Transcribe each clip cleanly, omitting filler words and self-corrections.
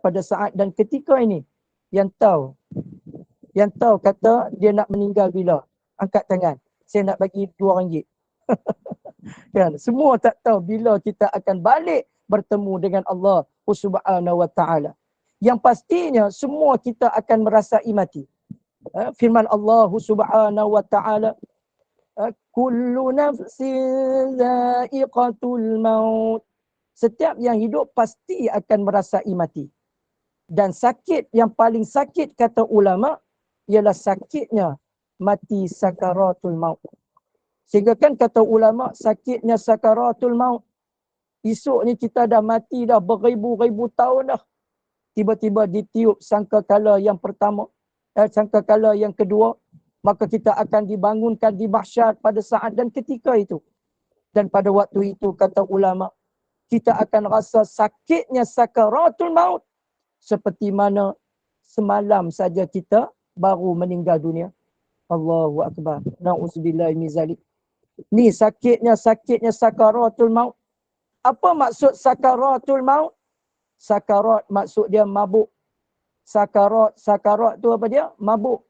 pada saat dan ketika ini. Yang tahu kata dia nak meninggal bila? Angkat tangan. Saya nak bagi RM2. Kan? Semua tak tahu bila kita akan balik bertemu dengan Allah Subhanahu wa taala. Yang pastinya semua kita akan merasai mati. Firman Allah Subhanahu wa taala, kullu nafsin dha'iqatul maut. Setiap yang hidup pasti akan merasai mati. Dan sakit yang paling sakit kata ulama ialah sakitnya mati sakaratul maut. Sehingga kan kata ulama sakitnya sakaratul maut. Esok ni kita dah mati dah beribu-ribu tahun dah. Tiba-tiba ditiup sangkakala yang pertama, sangkakala yang kedua, maka kita akan dibangunkan di mahsyar pada saat dan ketika itu. Dan pada waktu itu kata ulama, kita akan rasa sakitnya sakaratul maut seperti mana semalam saja kita baru meninggal dunia. Allahu akbar. Nauzubillahi min zalik. Ni sakitnya sakaratul maut. Apa maksud sakaratul maut? Sakarat maksud dia mabuk. Sakarat tu apa dia? Mabuk.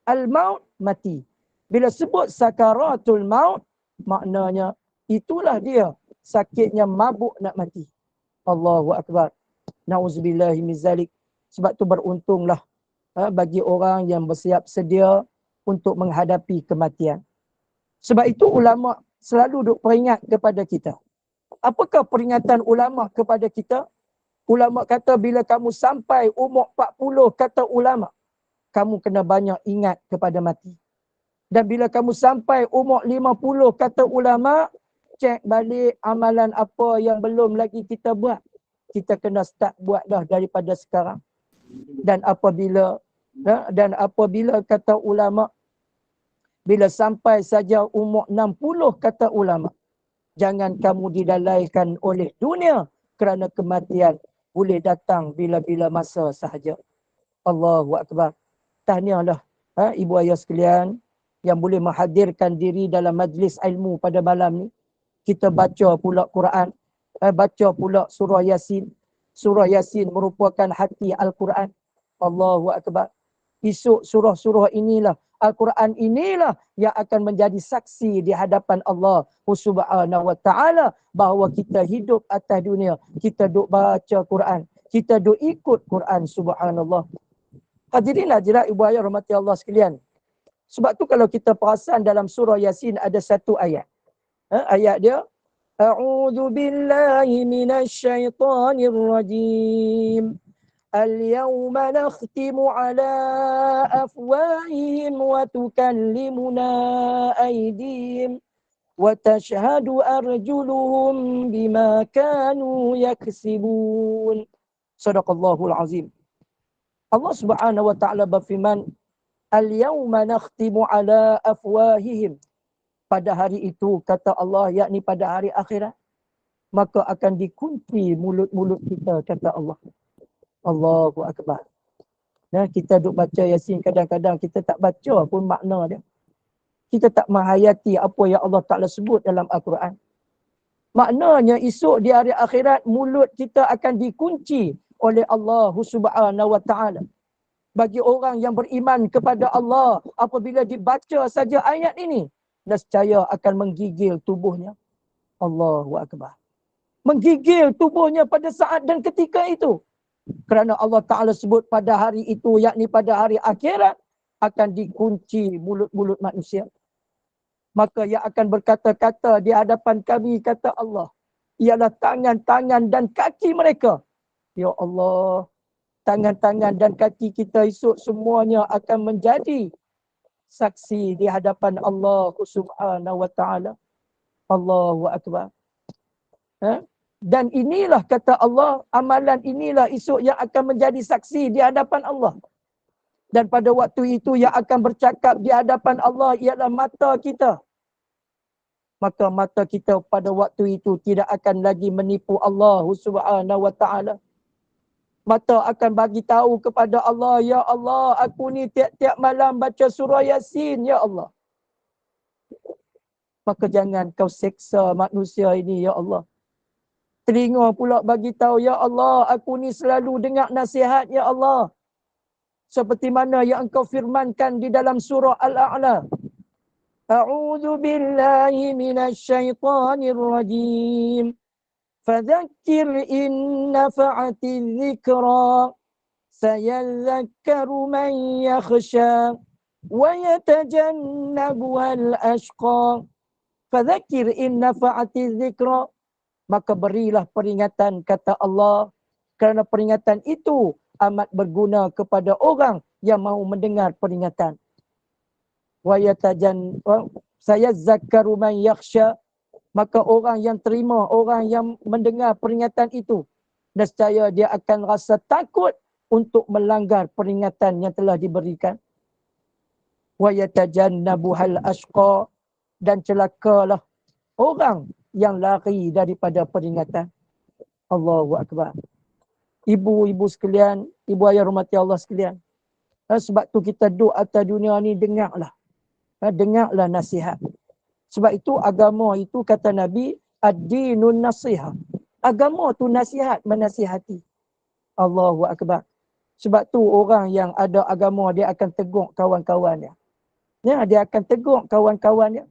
Al-maut mati. Bila sebut sakaratul maut, maknanya itulah dia sakitnya mabuk nak mati. Allahu akbar. Nauzubillahi min zalik. Sebab tu beruntunglah bagi orang yang bersiap sedia untuk menghadapi kematian. Sebab itu ulama selalu duk peringat kepada kita. Apakah peringatan ulama kepada kita? Ulama kata bila kamu sampai umur 40, kata ulama, kamu kena banyak ingat kepada mati. Dan bila kamu sampai umur 50, kata ulama, cek balik amalan apa yang belum lagi kita buat. Kita kena start buat dah daripada sekarang. Dan apabila kata ulama, bila sampai saja umur 60, kata ulama, jangan kamu dilalaikan oleh dunia kerana kematian boleh datang bila-bila masa sahaja. Allahu akbar. Tahniahlah ibu ayah sekalian yang boleh menghadirkan diri dalam majlis ilmu pada malam ni. Kita baca pula Quran, baca pula surah Yasin. Surah Yasin merupakan hati Al-Quran. Allahu akbar. Esok surah-surah inilah, Al-Quran inilah yang akan menjadi saksi di hadapan Allah Subhanahu wa taala bahawa kita hidup atas dunia, kita duk baca Quran, kita duk ikut Quran, subhanallah. Hadirin hadirat ibu ayah rahmati Allah sekalian. Sebab tu kalau kita perasan dalam surah Yasin ada satu ayat. Ayat dia, A'udzu billahi minasyaitonir rajim. اليوم نختم على أفواههم وتكلمنا أيديهم وتشهد أرجلهم بما كانوا يكسبون. صدق الله العظيم. Allah Subhanahu wa taala berfirman, Al-yawma nakhtimu ala afwahihim. Pada hari itu kata Allah, yakni pada hari akhirat, maka akan dikunci mulut-mulut kita, kata Allah. Allahu akbar. Nah, kita duk baca Yasin, kadang-kadang kita tak baca pun makna dia. Kita tak menghayati apa yang Allah Ta'ala sebut dalam Al-Quran. Maknanya esok di hari akhirat mulut kita akan dikunci oleh Allah Subhanahu wa taala. Bagi orang yang beriman kepada Allah, apabila dibaca saja ayat ini, nescaya akan menggigil tubuhnya. Allahu akbar. Menggigil tubuhnya pada saat dan ketika itu. Kerana Allah Ta'ala sebut pada hari itu, yakni pada hari akhirat, akan dikunci mulut-mulut manusia. Maka yang akan berkata-kata di hadapan kami, kata Allah, ialah tangan-tangan dan kaki mereka. Ya Allah, tangan-tangan dan kaki kita esok semuanya akan menjadi saksi di hadapan Allah Subhanahu wa taala. Allahu akbar. Dan inilah kata Allah, amalan inilah esok yang akan menjadi saksi di hadapan Allah. Dan pada waktu itu yang akan bercakap di hadapan Allah ialah mata kita. Maka mata kita pada waktu itu tidak akan lagi menipu Allah Subhanahu wa taala. Mata akan bagi tahu kepada Allah, ya Allah, aku ni tiap-tiap malam baca surah Yasin, ya Allah. Maka jangan kau seksa manusia ini, ya Allah. Telinga pula bagi tahu, ya Allah, aku ni selalu dengar nasihat, ya Allah. Seperti mana yang engkau firmankan di dalam surah Al-A'la. A'udzu billahi minasyaitonir rajim. Fadzakir in nafa'ati dzikra. Sayadzakkaru man yakhsha. Wa yatajannabuha al-ashqa. Fadzakir in nafa'ati dzikra. Maka berilah peringatan, kata Allah, kerana peringatan itu amat berguna kepada orang yang mahu mendengar peringatan. Sayadzakkaru man yakhsha. Maka orang yang terima, orang yang mendengar peringatan itu, nescaya dia akan rasa takut untuk melanggar peringatan yang telah diberikan. Wa yatajannabuhal ashqa. Dan celakalah orang yang lari daripada peringatan. Allahu Akbar. Ibu-ibu sekalian, ibu ayah rahmati Allah sekalian. Sebab tu kita duduk atas dunia ni, dengarlah. Dengarlah nasihat. Sebab itu agama itu, kata Nabi, ad-dinun nasihah. Agama tu nasihat, menasihati. Allahu Akbar. Sebab tu orang yang ada agama, dia akan tegur kawan-kawannya. Ya, dia akan tegur kawan-kawannya.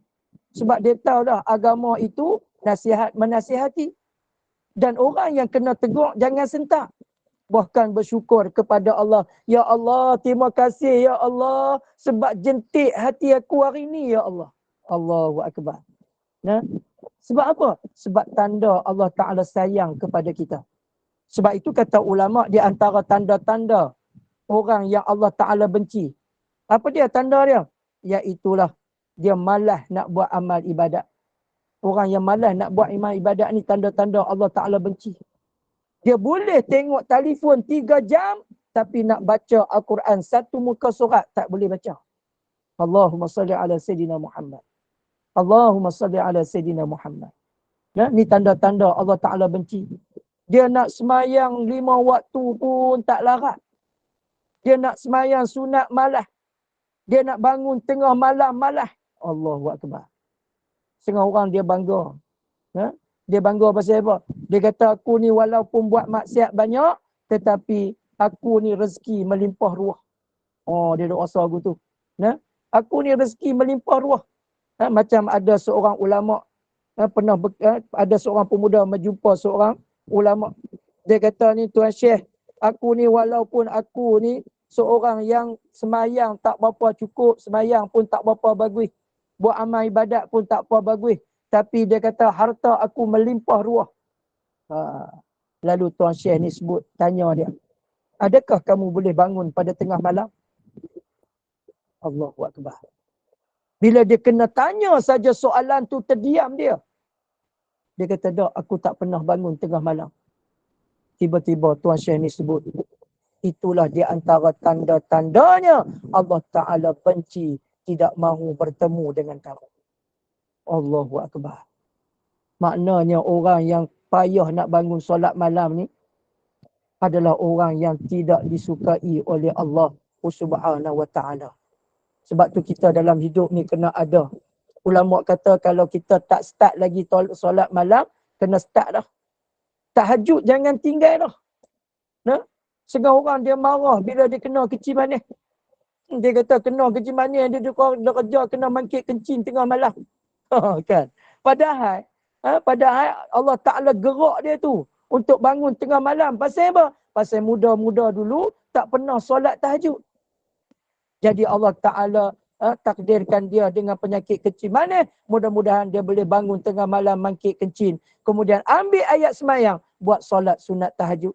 Sebab dia tahu dah agama itu nasihat menasihati. Dan orang yang kena tegur jangan sentak. Bahkan bersyukur kepada Allah. Ya Allah, terima kasih ya Allah sebab jentik hati aku hari ini ya Allah. Allahu Akbar. Nah, sebab apa? Sebab tanda Allah Ta'ala sayang kepada kita. Sebab itu kata ulama, di antara tanda-tanda orang yang Allah Ta'ala benci. Apa dia tanda dia? Iaitulah dia malas nak buat amal ibadat. Orang yang malas nak buat amal ibadat ni tanda-tanda Allah Ta'ala benci. Dia boleh tengok telefon 3 jam, tapi nak baca Al-Quran satu muka surat tak boleh baca. Allahumma salli ala Sayyidina Muhammad. Allahumma salli ala Sayyidina Muhammad. Nah, ni tanda-tanda Allah Ta'ala benci. Dia nak semayang 5 waktu pun tak larat. Dia nak semayang sunat malas. Dia nak bangun tengah malam malas. Allahu Akbar. Setengah orang dia bangga. Dia bangga pasal apa? Dia kata aku ni walaupun buat maksiat banyak, tetapi aku ni rezeki melimpah ruah. Oh, dia duk rasa aku tu. Aku ni rezeki melimpah ruah. Macam ada seorang ulama, ada seorang pemuda menjumpa seorang ulama. Dia kata ni, Tuan Syekh, aku ni walaupun aku ni seorang yang semayang tak berapa cukup, semayang pun tak berapa bagus, buat amal ibadat pun tak berapa bagus, tapi dia kata harta aku melimpah ruah. Lalu Tuan Syekh ni tanya dia, adakah kamu boleh bangun pada tengah malam? Allahu Akbar. Bila dia kena tanya saja soalan tu, terdiam dia. Dia kata, tak, aku tak pernah bangun tengah malam. Tiba-tiba Tuan Syekh ni sebut, itulah di antara tanda-tandanya Allah Ta'ala benci, tidak mahu bertemu dengan kamu. Allahu Akbar. Maknanya orang yang payah nak bangun solat malam ni adalah orang yang tidak disukai oleh Allah Subhanahu Wa Ta'ala. Sebab tu kita dalam hidup ni kena ada. Ulama kata kalau kita tak start lagi solat malam, kena start dah. Tahajud jangan tinggal dah. Setengah orang dia marah bila dia kena kecil manis. Dia kata kena kecil manis, dia kerja kena mangkit kencing tengah malam. Kan? Padahal Allah Ta'ala gerak dia tu untuk bangun tengah malam. Pasal apa? Pasal muda-muda dulu tak pernah solat tahajud. Jadi Allah Ta'ala takdirkan dia dengan penyakit kecil manis. Mudah-mudahan dia boleh bangun tengah malam mangkit kencing. Kemudian ambil ayat semayang, buat solat sunat tahajud.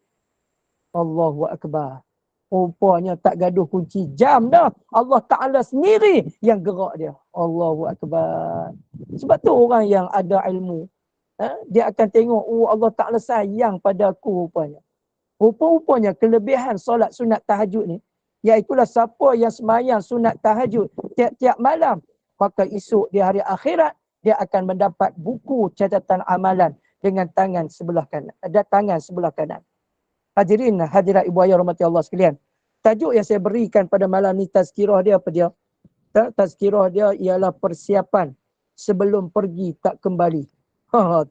Allahu Akbar. Rupanya tak gaduh kunci jam dah. Allah Ta'ala sendiri yang gerak dia. Allahu Akbar. Sebab tu orang yang ada ilmu, dia akan tengok, oh Allah Ta'ala sayang pada aku rupanya. Rupa-rupanya kelebihan solat sunat tahajud ni, iaitulah siapa yang semayang sunat tahajud tiap-tiap malam, maka esok di hari akhirat, dia akan mendapat buku catatan amalan dengan tangan sebelah kanan. Ada tangan sebelah kanan. Hadirin, hadirat ibu ayah rahmati Allah sekalian. Tajuk yang saya berikan pada malam ni, tazkirah dia apa dia? Tazkirah dia ialah persiapan sebelum pergi tak kembali.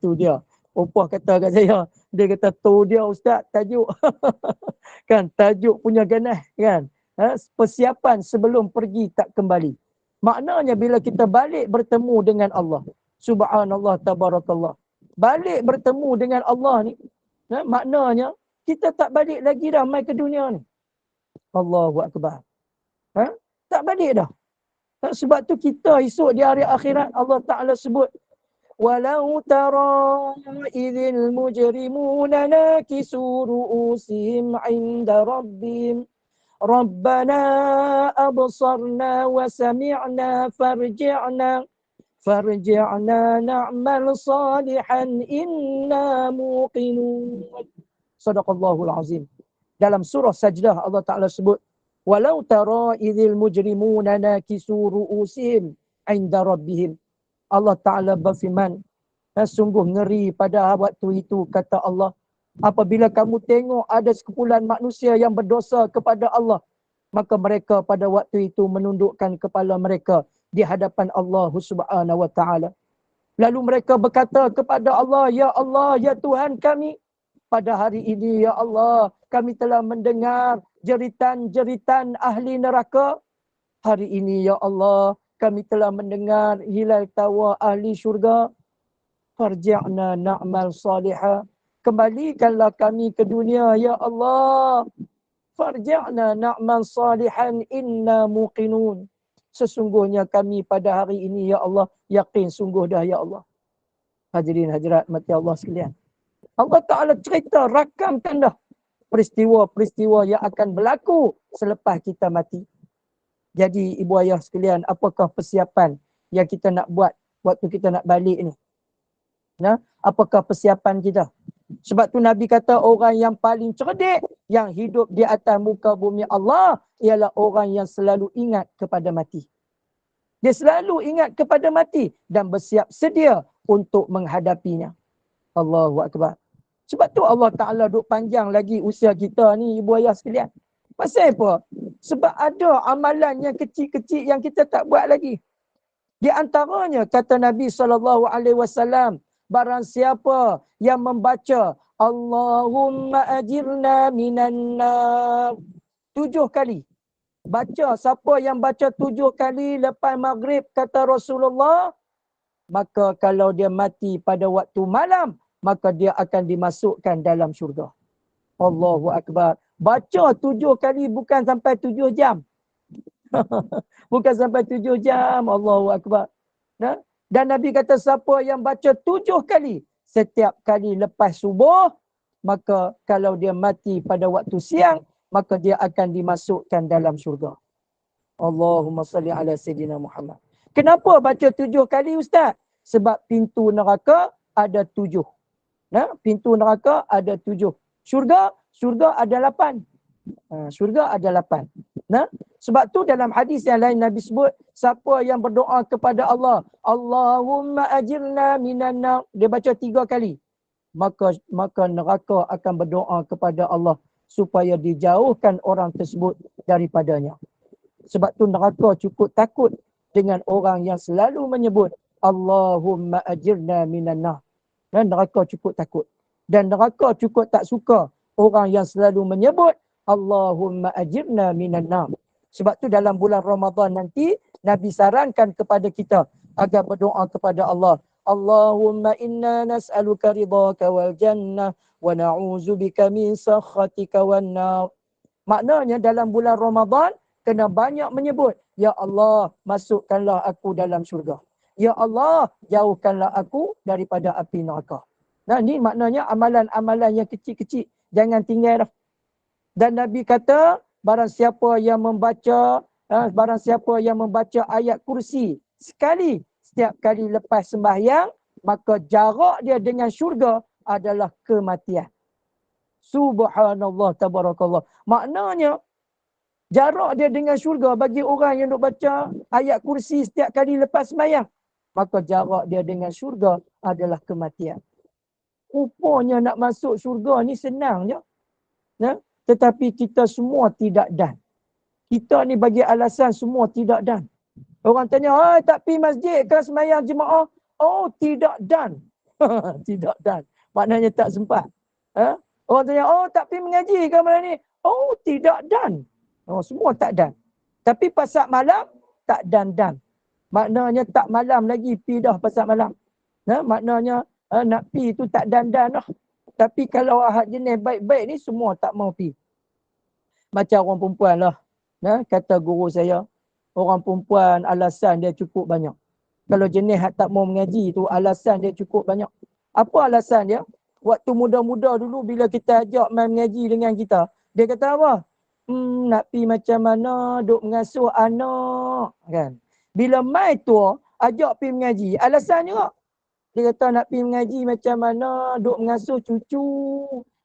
Tu dia. Opah kata kat saya, dia kata tu dia ustaz tajuk. Kan tajuk punya ganas kan. Persiapan sebelum pergi tak kembali. Maknanya bila kita balik bertemu dengan Allah. Subhanallah tabarakallah. Balik bertemu dengan Allah ni, maknanya kita tak balik lagi dah mai ke dunia ni. Allahu akbar. Tak balik dah. Sebab tu kita esok di hari akhirat Allah Taala sebut walau tara idzil mujrimuna nakisu ru'usihim 'inda rabbihim rabbana absarna wa sami'na farji'na na'mal salihan inna muqinun. Sadaqallahul azim. Dalam surah Sajdah Allah Taala sebut walau tara idzil mujrimuna nakisu ru'usihim 'inda rabbihim. Allah Ta'ala berfirman, sungguh ngeri pada waktu itu, kata Allah, apabila kamu tengok ada sekumpulan manusia yang berdosa kepada Allah, maka mereka pada waktu itu menundukkan kepala mereka di hadapan Allah Subhanahu wa Ta'ala. Lalu mereka berkata kepada Allah, ya Tuhan kami, pada hari ini ya Allah, kami telah mendengar jeritan-jeritan ahli neraka. Hari ini ya Allah, kami telah mendengar hilal tawa ahli syurga. Farji'na na'mal salihah. Kembalikanlah kami ke dunia ya Allah. Farji'na na'mal salihan inna muqinun. Sesungguhnya kami pada hari ini ya Allah yakin sungguh dah ya Allah. Hadirin hadirat mati Allah sekalian. Allah Ta'ala cerita, rakamkan dah peristiwa-peristiwa yang akan berlaku selepas kita mati. Jadi ibu ayah sekalian, apakah persiapan yang kita nak buat waktu kita nak balik ni? Apakah persiapan kita? Sebab tu Nabi kata orang yang paling cerdik yang hidup di atas muka bumi Allah ialah orang yang selalu ingat kepada mati. Dia selalu ingat kepada mati dan bersiap sedia untuk menghadapinya. Allahu akbar. Sebab tu Allah Ta'ala duk panjang lagi usia kita ni ibu ayah sekalian. Pasal apa? Sebab ada amalan yang kecil-kecil yang kita tak buat lagi. Di antaranya kata Nabi SAW, barang siapa yang membaca Allahumma ajirna minan nar 7 kali. Baca, siapa yang baca 7 kali lepas maghrib kata Rasulullah, maka kalau dia mati pada waktu malam, maka dia akan dimasukkan dalam syurga. Allahu akbar. Baca 7 kali bukan sampai 7 jam. Bukan sampai 7 jam. Allahu akbar. Dan Nabi kata siapa yang baca 7 kali setiap kali lepas subuh, maka kalau dia mati pada waktu siang, maka dia akan dimasukkan dalam syurga. Allahumma salli ala Sayyidina Muhammad. Kenapa baca 7 kali ustaz? Sebab pintu neraka ada 7. Pintu neraka ada 7. Syurga ada 8. Syurga ada 8. Sebab tu dalam hadis yang lain Nabi sebut, siapa yang berdoa kepada Allah, Allahumma ajirna minan nar, dia baca 3 kali. Maka neraka akan berdoa kepada Allah supaya dijauhkan orang tersebut daripadanya. Sebab tu neraka cukup takut dengan orang yang selalu menyebut Allahumma ajirna minan nar. Dan neraka cukup takut. Dan neraka cukup tak suka orang yang selalu menyebut Allahumma ajirna minan nar. Sebab tu dalam bulan Ramadan nanti Nabi sarankan kepada kita agar berdoa kepada Allah. Allahumma inna nas'aluka ridhaka wal jannah wa na'udzubika min sakhatika wan nar. Maknanya dalam bulan Ramadan kena banyak menyebut, ya Allah, masukkanlah aku dalam syurga. Ya Allah, jauhkanlah aku daripada api neraka. Ni maknanya amalan-amalan yang kecil-kecil jangan tinggal dah. Dan Nabi kata, barang siapa yang membaca ayat kursi sekali setiap kali lepas sembahyang, maka jarak dia dengan syurga adalah kematian. Subhanallah tabarakallah. Maknanya jarak dia dengan syurga bagi orang yang duk baca ayat kursi setiap kali lepas sembahyang, maka jarak dia dengan syurga adalah kematian. Rupanya nak masuk syurga ni senang je. Tetapi kita semua tidak dan. Kita ni bagi alasan semua tidak dan. Orang tanya, tak pergi masjid ke sembahyang jemaah? Oh, tidak dan. Tidak dan. Maknanya tak sempat. Orang tanya, oh tak pergi mengaji ke malam ni? Oh tidak dan. Oh semua tak dan. Tapi pasal malam, tak dan. Maknanya tak malam lagi, pi dah pasal malam. Maknanya nak pi tu tak dan lah. Tapi kalau ahad jenis baik-baik ni, semua tak mau pi. Macam orang perempuan lah. Kata guru saya, orang perempuan alasan dia cukup banyak. Kalau jenis tak mau mengaji tu, alasan dia cukup banyak. Apa alasan dia? Waktu muda-muda dulu bila kita ajak main mengaji dengan kita, dia kata apa? Nak pi macam mana, duk mengasuh anak. Kan? Bila mai tua, ajak pi mengaji, alasan juga. Dia kata nak pi mengaji macam mana, duk mengasuh cucu.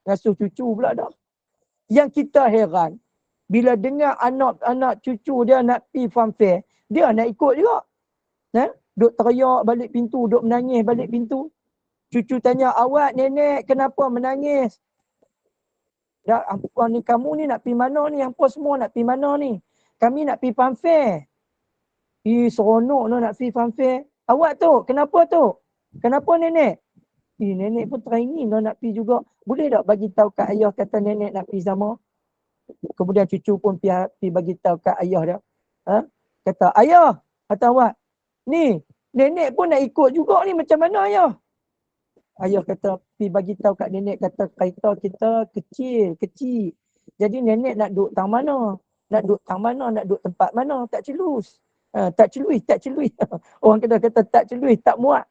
Mengasuh cucu pula dah. Yang kita heran, bila dengar anak-anak cucu dia nak pi farm fair, dia nak ikut juga. Duk teriak balik pintu, duk menangis balik pintu. Cucu tanya, awak nenek kenapa menangis? Apa ni, kamu ni nak pi mana ni? Hampa semua nak pi mana ni? Kami nak pi farm fair. Seronok nak pi farm fair. Awak tu, kenapa tu? Kenapa nenek? Nenek pun teringin nak pi juga. Boleh tak bagi tahu kat ayah kata nenek nak pi sama? Kemudian cucu pun pi bagi tahu kat ayah dia. Kata, ayah, kata awak, ni nenek pun nak ikut juga ni, macam mana ayah? Ayah kata, pi bagi tahu kat nenek, kata kereta kita kecil. Jadi nenek nak duduk tang mana? Nak duduk tang mana? Nak duduk tempat mana? Tak celus. Tak celui. Orang kata tak celui, tak muat.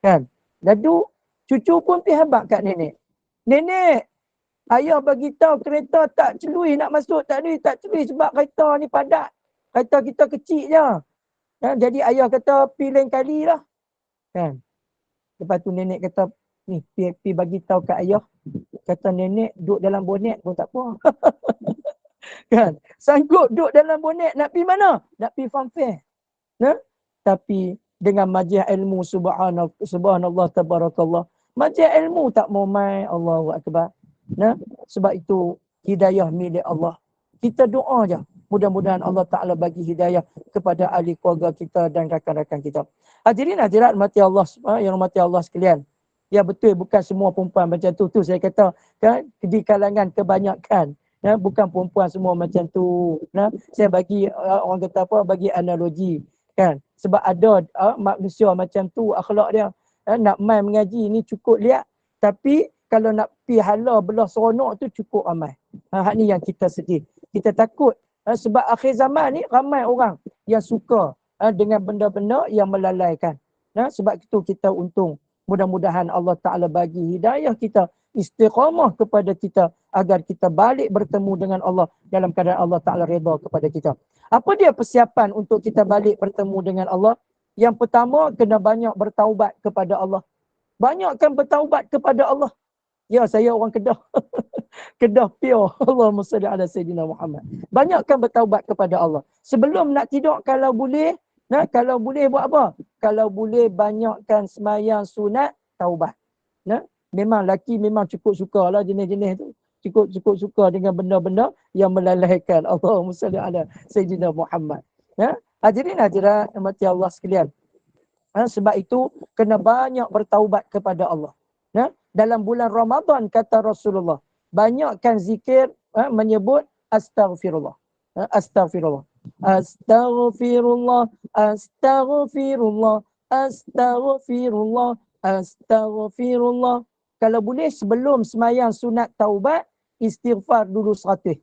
Kan? Lalu cucu pun pi habaq kat nenek. Nenek, ayah bagi tahu kereta tak celui nak masuk, tak celui sebab kereta ni padat. Kereta kita kecil je. Jadi ayah kata pi lain kali lah. Kan? Lepas tu nenek kata, ni pi bagi tahu kat ayah, kata nenek duduk dalam bonet pun tak apa. Kan? Sanggup duduk dalam bonet, nak pi mana? Nak pi farm fair. Tapi dengan majlis ilmu, subhanallah tabarakallah, majlis ilmu tak mau mai, Allahu akbar. Sebab itu hidayah milik Allah. Kita doa je, mudah-mudahan Allah Ta'ala bagi hidayah kepada ahli keluarga kita dan rakan-rakan kita. Hadirin hadirat mati Allah, yang mati Allah sekalian. Ya betul, bukan semua perempuan macam tu. Tu saya kata, kan, di kalangan kebanyakan. Bukan perempuan semua macam tu. Saya bagi, orang kata apa, bagi analogi. Kan? Sebab ada manusia macam tu, akhlak dia. Nak main mengaji ni cukup lihat. Tapi kalau nak pi hala belah seronok tu cukup ramai. Hak ni yang kita sedih. Kita takut. Sebab akhir zaman ni ramai orang yang suka dengan benda-benda yang melalaikan. Sebab itu kita untung. Mudah-mudahan Allah Ta'ala bagi hidayah kita, istiqamah kepada kita agar kita balik bertemu dengan Allah dalam keadaan Allah Ta'ala redha kepada kita. Apa dia persiapan untuk kita balik bertemu dengan Allah? Yang pertama, kena banyak bertaubat kepada Allah. Banyakkan bertaubat kepada Allah. Ya, saya orang Kedah. Kedah pure. Allahumma salli ala Sayyidina Muhammad. Banyakkan bertaubat kepada Allah. Sebelum nak tidur, kalau boleh buat apa? Kalau boleh banyakkan semayang sunat, taubat. Memang laki memang cukup suka lah jenis-jenis tu. Cukup suka dengan benda-benda yang melalaikan. Allahumma salli ala Sayyidina Muhammad. Hadirin hadirat mati Allah sekalian. Sebab itu kena banyak bertaubat kepada Allah. Dalam bulan Ramadan kata Rasulullah, banyakkan zikir menyebut astaghfirullah. Astaghfirullah. Astaghfirullah, astaghfirullah, astaghfirullah, astaghfirullah. Kalau boleh sebelum semayang sunat taubat, istighfar dulu 100.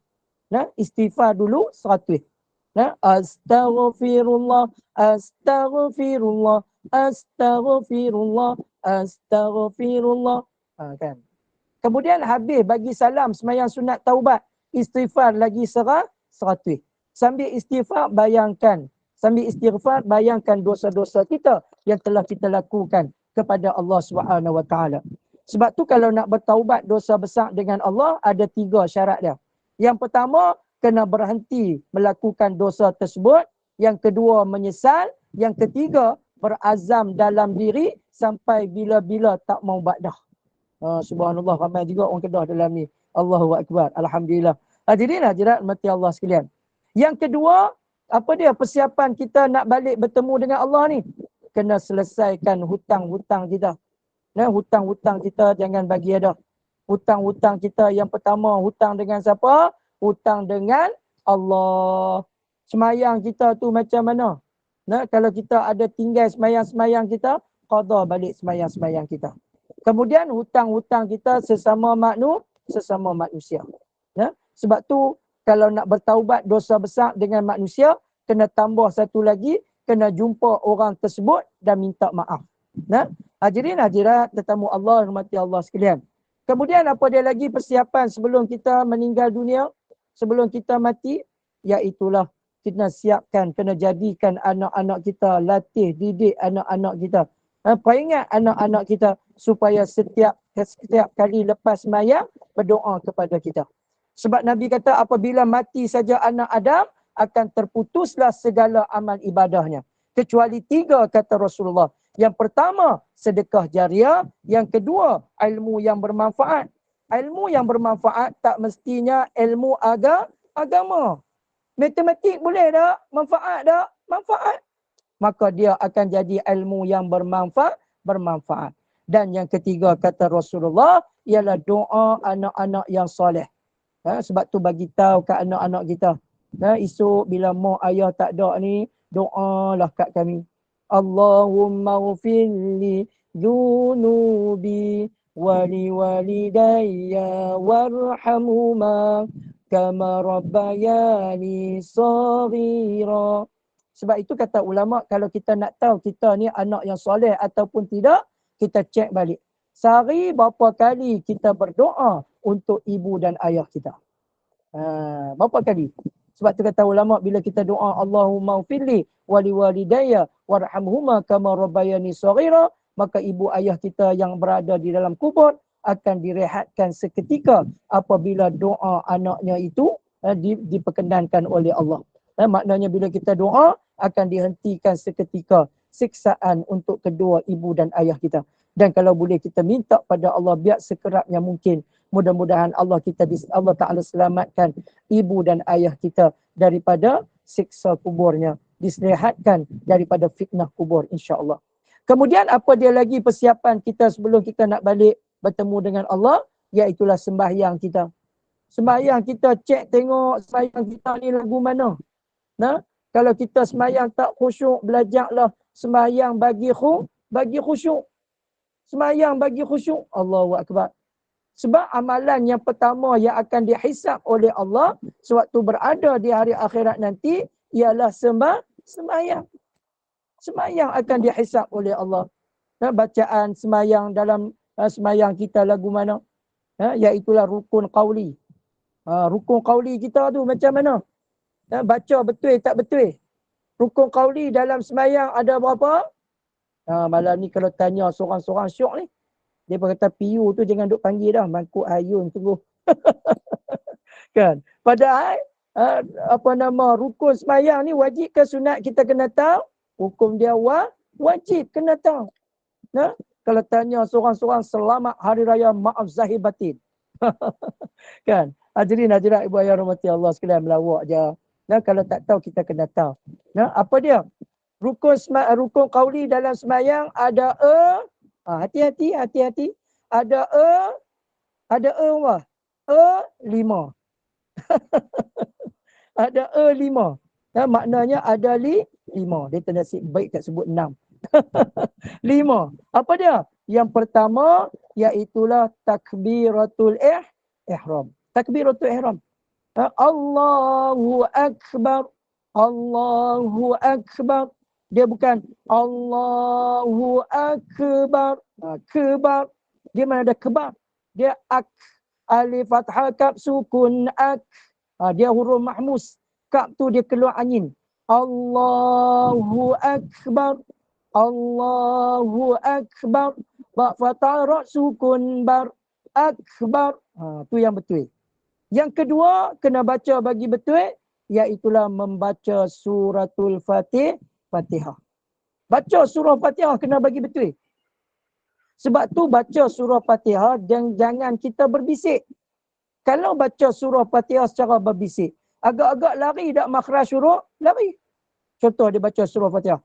Istighfar dulu 100. Astaghfirullah, astaghfirullah, astaghfirullah, astaghfirullah. Kan? Kemudian habis bagi salam semayang sunat taubat, istighfar lagi 100. Sambil istighfar bayangkan dosa-dosa kita yang telah kita lakukan kepada Allah Subhanahu Wa Taala. Sebab tu kalau nak bertaubat dosa besar dengan Allah, ada 3 syarat dia. Yang pertama, kena berhenti melakukan dosa tersebut. Yang kedua, menyesal. Yang ketiga, berazam dalam diri sampai bila-bila tak mau buat dah. Subhanallah, ramai juga orang Kedah dalam ni. Allahu Akbar. Alhamdulillah. Hadirin hadirat mati Allah sekalian. Yang kedua, apa dia persiapan kita nak balik bertemu dengan Allah ni? Kena selesaikan hutang-hutang kita. Nah, hutang-hutang kita jangan bagi ada. Hutang-hutang kita yang pertama, hutang dengan siapa? Hutang dengan Allah. Semayang kita tu macam mana? Nah, kalau kita ada tinggal semayang-semayang kita, qada balik semayang-semayang kita. Kemudian hutang-hutang kita sesama manusia. Ya? Sebab tu kalau nak bertaubat dosa besar dengan manusia, kena tambah satu lagi, kena jumpa orang tersebut dan minta maaf. Nah, hadirin hadirat tetamu Allah, hormati Allah sekalian. Kemudian apa dia lagi persiapan sebelum kita meninggal dunia, sebelum kita mati, iaitulah kita siapkan, kena jadikan anak-anak kita, latih, didik anak-anak kita. Peringat anak-anak kita supaya setiap kali lepas sembahyang berdoa kepada kita. Sebab Nabi kata apabila mati saja anak Adam akan terputuslah segala amal ibadahnya. Kecuali 3 kata Rasulullah. Yang pertama sedekah jariah, yang kedua ilmu yang bermanfaat. Ilmu yang bermanfaat tak mestinya ilmu agama. Matematik boleh tak? Manfaat tak? Manfaat. Maka dia akan jadi ilmu yang bermanfaat. Dan yang ketiga kata Rasulullah ialah doa anak-anak yang soleh. Sebab tu bagi tahu kat anak-anak kita. Esok bila mak ayah tak ada ni, doalah kat kami. Allahumma ghfirli dhunubi wali walidayya warhamhuma kama rabbayani saghira. Sebab itu kata ulama, kalau kita nak tahu kita ni anak yang soleh ataupun tidak, kita cek balik. Sehari berapa kali kita berdoa untuk ibu dan ayah kita? Berapa kali? Sebab tu kata ulama, bila kita doa Allahumma ufirli wali walidayya warhamhuma kama rabbayani saghira, maka ibu ayah kita yang berada di dalam kubur akan direhatkan seketika apabila doa anaknya itu diperkenankan oleh Allah. Maknanya bila kita doa akan dihentikan seketika siksaan untuk kedua ibu dan ayah kita. Dan kalau boleh kita minta pada Allah biar sekerapnya mungkin, mudah-mudahan Allah Ta'ala selamatkan ibu dan ayah kita daripada siksa kuburnya, disehatkan daripada fitnah kubur insya-Allah. Kemudian apa dia lagi persiapan kita sebelum kita nak balik bertemu dengan Allah, iaitulah sembahyang kita. Sembahyang kita cek tengok sembahyang kita ni lagu mana. Nah, kalau kita sembahyang tak khusyuk, belajarlah sembahyang bagi khusyuk. Sembahyang bagi khusyuk. Allahu Akbar. Sebab amalan yang pertama yang akan dihisap oleh Allah sewaktu berada di hari akhirat nanti ialah sembahyang. Sembahyang akan dihisap oleh Allah. Bacaan sembahyang dalam sembahyang kita lagu mana? Iaitulah rukun qauli. Rukun qauli kita tu macam mana? Baca betul tak betul? Rukun qauli dalam sembahyang ada berapa? Malam ni kalau tanya seorang-seorang syok ni, dia kata PU tu jangan duk panggil dah, mangkuk ayun sungguh. Kan? Padahal rukun sembahyang ni wajib ke sunat kita kena tahu? Hukum dia wajib kena tahu. Kalau tanya seorang-seorang selamat hari raya maaf zahir batin. Kan? Hadirin hadirat ibu ayah rahmati Allah sekalian, melawak je. Kalau tak tahu kita kena tahu. Apa dia? Rukun qauli dalam sembahyang ada hati-hati. Ada apa? 5. Ada 5. Maknanya ada 5. Dia tak nasib baik tak sebut 6. 5. Apa dia? Yang pertama iaitulah takbiratul ihram. Takbiratul ihram. Allahu Akbar. Allahu Akbar. Dia bukan Allahu Akbar. Kebar. Dia mana ada kebar? Dia ak. Alif fathah kaf sukun ak. Dia huruf mahmus. Kaf tu dia keluar angin. Allahu Akbar. Allahu Akbar. Ba fathah ra sukun bar. Akbar. Tu yang betul. Yang kedua kena baca bagi betul, iaitulah membaca suratul Fatihah. Baca surah Fatihah kena bagi betul. Sebab tu baca surah Fatihah dan jangan kita berbisik. Kalau baca surah Fatihah secara berbisik, agak-agak lari dak makhraj huruf, lari. Contoh dia baca surah Fatihah.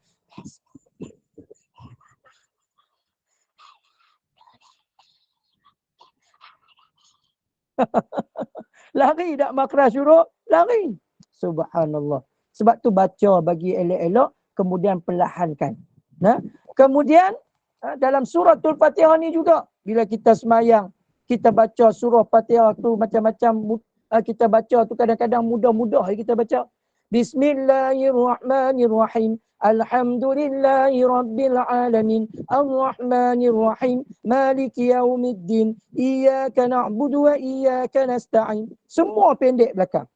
Lari tak makhraj huruf, lari. Subhanallah. Sebab tu baca bagi elok-elok, kemudian perlahankan. Nah, kemudian dalam suratul Fatihah ni juga, bila kita semayang, kita baca surah Fatihah tu macam-macam, kita baca tu kadang-kadang mudah-mudah kita baca. Bismillahirrahmanirrahim. Alhamdulillahi Rabbil Alamin. Ar-Rahmanir-Rahim. Maliki Yaumiddin. Iyyaka na'budu wa iyyaka nasta'in. Semua pendek belakang.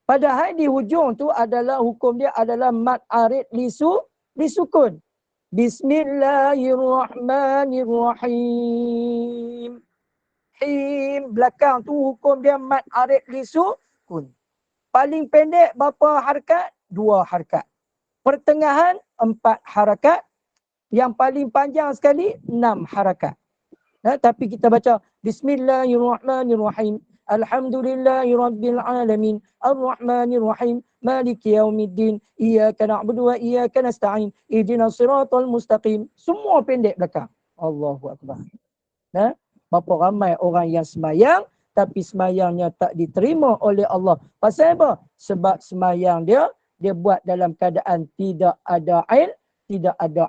Padahal di hujung tu adalah hukum dia adalah mad arid lisukun. Bismillahirrahmanirrahim. Him belakang tu hukum dia mad arid lisukun. Paling pendek berapa harakat? 2 harakat. Pertengahan 4 harakat. Yang paling panjang sekali 6 harakat. Tapi kita baca Bismillahirrahmanirrahim. Alhamdulillahi Rabbil Alamin. Ar-Rahmanir-Rahim. Maliki Yaumiddin. Iyyaka na'budu wa iyyaka nasta'in. Ihdinas siratal mustaqim. Semua pendek belakang. Allahu Akbar. Berapa ramai orang yang semayang tapi semayangnya tak diterima oleh Allah. Pasal apa? Sebab semayang dia buat dalam keadaan tidak ada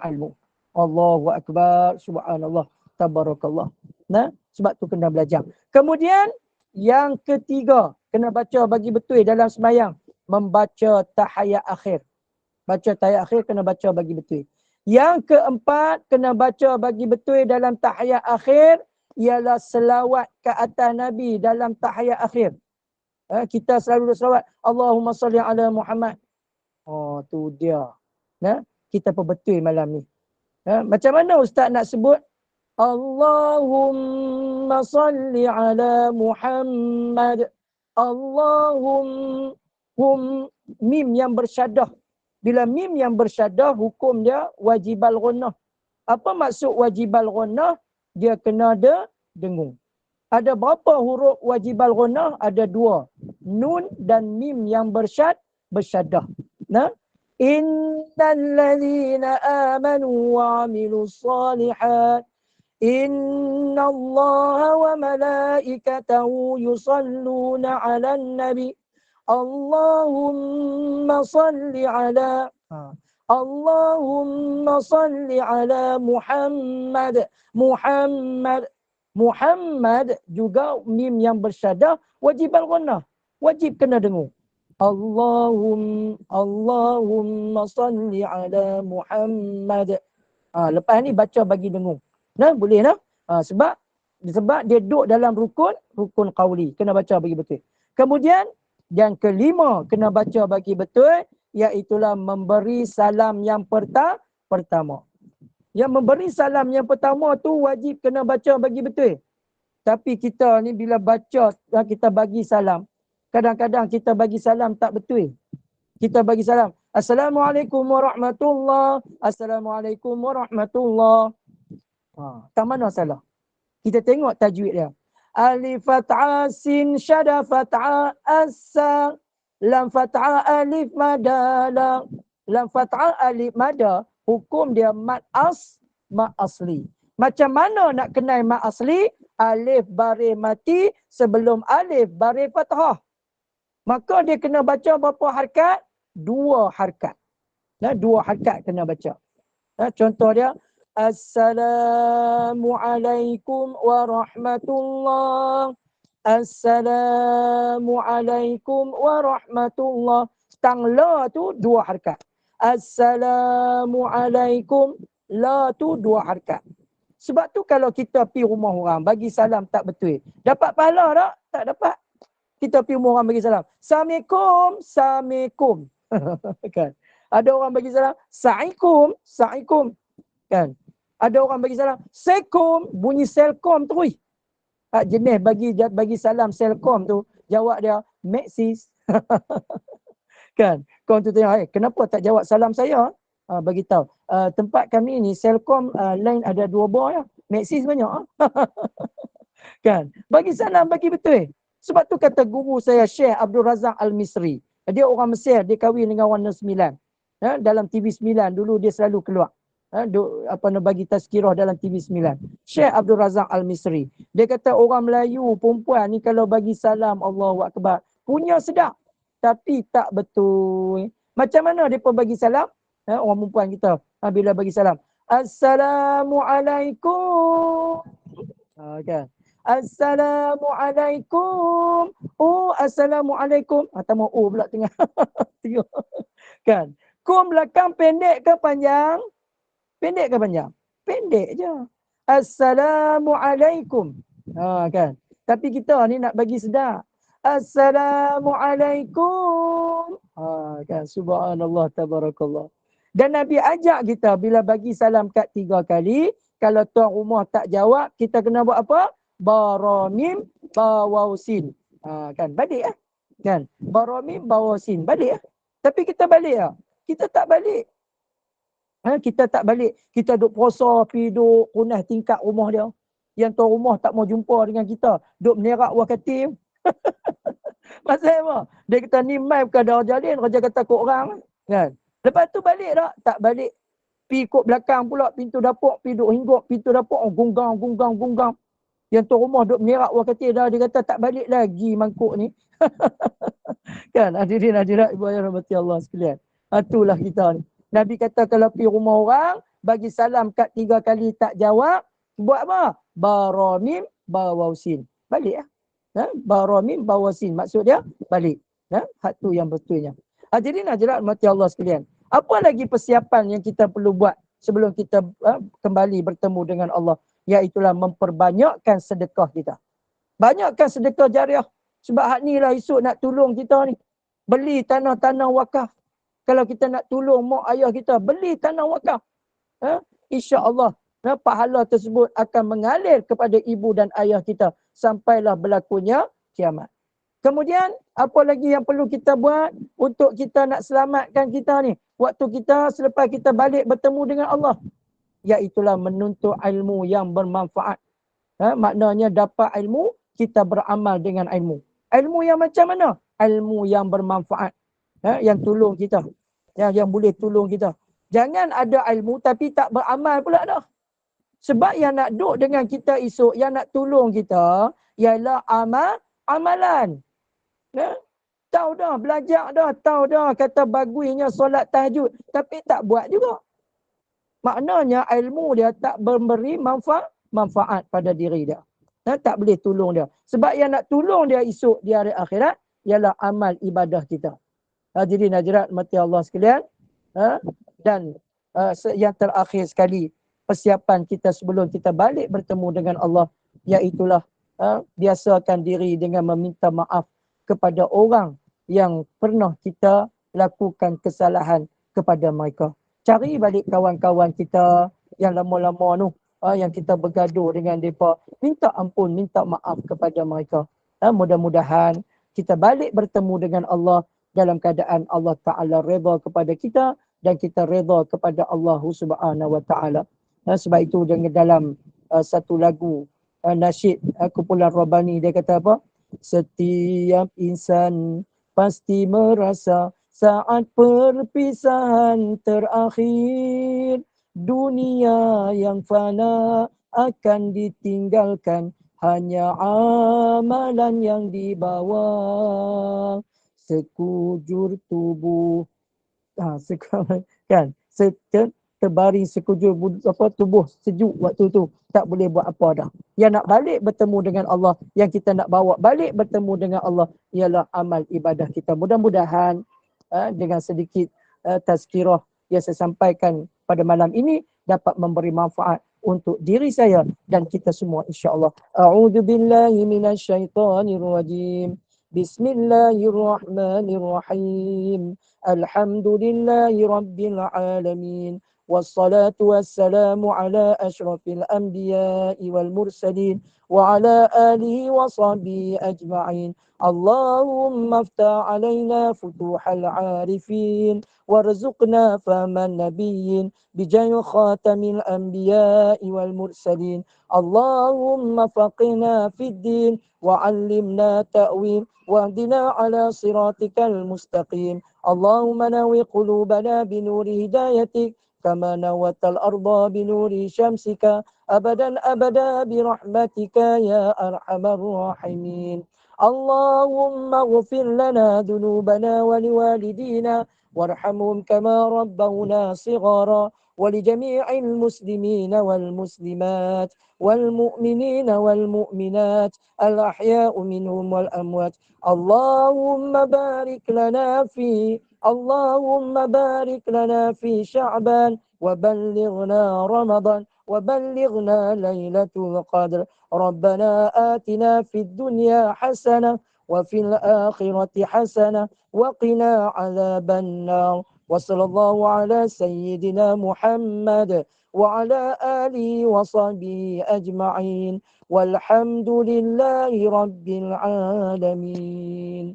ilmu. Allahu Akbar. Subhanallah. Tabarakallah. Sebab tu kena belajar. Kemudian yang ketiga, kena baca bagi betul dalam semayang. Membaca tahiyat akhir. Baca tahiyat akhir kena baca bagi betul. Yang keempat, kena baca bagi betul dalam tahiyat akhir ialah selawat ke atas Nabi dalam tahiyat akhir. Kita selalu selawat Allahumma salli ala Muhammad. Oh, tu dia. Kita perbetul malam ni. Macam mana ustaz nak sebut? Allahumma salli ala Muhammad. Mim yang bersyaddah. Bila mim yang bersyaddah, hukum dia wajibal ghunnah. Apa maksud wajibal ghunnah? Dia kena ada dengung. Ada berapa huruf wajibal ghunnah? Ada 2. Nun dan mim yang bersyaddah. Innal ladzina amanu wa 'amilus shalihat. Innallaha wa malaikatahu yusalluna 'alan nabi. Allahumma salli ala Muhammad. Muhammad juga mim yang bersyaddah wajib al-ghunnah. Wajib kena dengung. Allahumma salli ala Muhammad. Lepas ni baca bagi dengung. Boleh nah? Sebab dia duduk dalam rukun qauli. Kena baca bagi betul. Kemudian yang kelima kena baca bagi betul, iaitulah memberi salam yang pertama. Yang memberi salam yang pertama tu wajib kena baca bagi betul. Tapi kita ni bila baca, kita bagi salam, kadang-kadang kita bagi salam tak betul. Kita bagi salam, Assalamualaikum warahmatullahi. Assalamualaikum warahmatullahi. Tak mana salah? Kita tengok tajwid dia. Alif fathah sin syada fathah asa. Lam fathah alif mada la. Lam fathah alif mada, hukum dia mad asli. Macam mana nak kenal mad asli? Alif baris mati sebelum alif baris fathah. Maka dia kena baca berapa harakat? 2 harakat. 2 harakat kena baca. Contoh dia, Assalamualaikum warahmatullahi. Assalamualaikum warahmatullahi. Stang la tu 2 harakat. Assalamualaikum, la tu 2 harakat. Sebab tu kalau kita pergi rumah orang bagi salam tak betul, dapat pahala tak? Tak dapat. Kita pergi rumah orang bagi salam, Assalamualaikum, Assalamualaikum. Kan? Ada orang bagi salam, Assalamualaikum, Assalamualaikum. Kan? Ada orang bagi salam, Assalamualaikum, bunyi selkom tu. Jenis bagi salam selkom tu, jawab dia, Maxis. Kan? Kau tu tanya, kenapa tak jawab salam saya? Bagi tahu. Tempat kami ni selkom line ada 2 buah ya. Maxis banyak. Kan? Bagi salam bagi betul. Sebab tu kata guru saya Syekh Abdul Razak Al-Misri. Dia orang Mesir, dia kahwin dengan warna 9. Dalam TV 9 dulu dia selalu keluar. bagi tazkirah dalam TV9. Syekh Abdul Razak Al-Misri. Dia kata orang Melayu, perempuan ni kalau bagi salam Allahu Akbar, punya sedap. Tapi tak betul. Macam mana mereka bagi salam? Orang perempuan kita, bila bagi salam. Assalamualaikum. Kan? Assalamualaikum. Oh, Assalamualaikum. Atau oh pula tengah. Tengok. Kan? Kum belakang pendek ke panjang? Pendek ke panjang? Pendek je. Assalamualaikum. Kan? Tapi kita ni nak bagi sedap. Assalamualaikum. Kan? Subhanallah, tabarakallah. Dan Nabi ajak kita bila bagi salam kat 3 kali, kalau tuan rumah tak jawab, kita kena buat apa? Baramim bawausin. Kan? Balik lah. Kan? Baramim bawausin. Balik lah. Tapi kita balik lah. Kita tak balik. Kita tak balik. Kita duduk puasa, pergi duduk kunah tingkat rumah dia. Yang tuan rumah tak mau jumpa dengan kita. Duduk menerak wakatim. Masalah apa? Dia kata ni mai bukan darjah lain. Raja kata kau orang. Kan? Lepas tu balik tak? Tak balik. Pergi ikut belakang pula pintu dapur. Pergi duduk hingguk pintu dapur. Gunggang. Yang tuan rumah duduk menerak wakatim dah. Dia kata tak balik lagi mangkuk ni. Kan? Hadirin hadirat ibu ayah rahmati Allah sekalian. Itulah kita ni. Nabi kata kalau pergi rumah orang, bagi salam kat 3 kali tak jawab, buat apa? Baramim bawausin. Balik lah. Baramim bawausin. Maksud dia, balik. Hak tu yang betulnya. Hadirin hadirat rahmati Allah sekalian. Apa lagi persiapan yang kita perlu buat sebelum kita kembali bertemu dengan Allah? Iaitulah memperbanyakkan sedekah kita. Banyakkan sedekah jariah. Sebab hak ni lah esok nak tolong kita ni. Beli tanah-tanah wakaf. Kalau kita nak tolong mak ayah kita, beli tanah wakaf. InsyaAllah, pahala tersebut akan mengalir kepada ibu dan ayah kita. Sampailah berlakunya kiamat. Kemudian, apa lagi yang perlu kita buat untuk kita nak selamatkan kita ni? Waktu kita, selepas kita balik bertemu dengan Allah. Iaitulah menuntut ilmu yang bermanfaat. Maknanya dapat ilmu, kita beramal dengan ilmu. Ilmu yang macam mana? Ilmu yang bermanfaat. Yang tolong kita. Yang boleh tolong kita. Jangan ada ilmu tapi tak beramal pula dah. Sebab yang nak duduk dengan kita esok, yang nak tolong kita, ialah amalan. Tahu dah, belajar dah, tahu dah kata bagusnya solat tahajud. Tapi tak buat juga. Maknanya ilmu dia tak memberi manfaat pada diri dia. Tak boleh tolong dia. Sebab yang nak tolong dia esok di hari akhirat, ialah amal ibadah kita. Hadirin hadirat mati Allah sekalian. Dan yang terakhir sekali, persiapan kita sebelum kita balik bertemu dengan Allah, iaitulah biasakan diri dengan meminta maaf kepada orang yang pernah kita lakukan kesalahan kepada mereka. Cari balik kawan-kawan kita yang lama-lama tu, yang kita bergaduh dengan mereka. Minta ampun, minta maaf kepada mereka. Mudah-mudahan kita balik bertemu dengan Allah dalam keadaan Allah Ta'ala redha kepada kita dan kita redha kepada Allah Subhanahu Wa Ta'ala. Sebab itu dalam satu lagu nasyid kumpulan Rabbani, dia kata apa? Setiap insan pasti merasa saat perpisahan terakhir, dunia yang fana akan ditinggalkan, hanya amalan yang dibawa. Sekujur tubuh kan terbaring sekujur tubuh sejuk waktu tu, tak boleh buat apa dah. Yang nak balik bertemu dengan Allah, yang kita nak bawa balik bertemu dengan Allah, ialah amal ibadah kita. Mudah-mudahan dengan sedikit tazkirah yang saya sampaikan pada malam ini dapat memberi manfaat untuk diri saya dan kita semua insya-Allah. A'udzubillahi minasyaitonirrajim. Bismillahirrahmanirrahim. Alhamdulillahi rabbil alamin. Wassalatu wassalamu ala asyrafil anbiya'i wal mursalin wa ala alihi wa sahbihi ajma'in. Allahumma aftah alaina futuhal arifin warzuqna faman nabiyyin bijai khatamil anbiya'i wal mursalin. Allahumma faqina fid din wa'allimna ta'wil wahdina ala siratikal mustaqim. Allahumma nawi qulubana binuri hidayatik كما نورت الأرض بنور شمسك أبدا أبدا برحمتك يا أرحم الراحمين. اللهم اغفر لنا ذنوبنا ولوالدينا وارحمهم كما ربونا صغارا، ولجميع المسلمين والمسلمات والمؤمنين والمؤمنات الأحياء منهم والأموات. اللهم بارك لنا في شعبان، وبلغنا رمضان، وبلغنا ليلة القدر. ربنا آتنا في الدنيا حسنة وفي الآخرة حسنة وقنا عذاب النار. وصلى الله على سيدنا محمد وعلى آله وصحبه أجمعين، والحمد لله رب العالمين.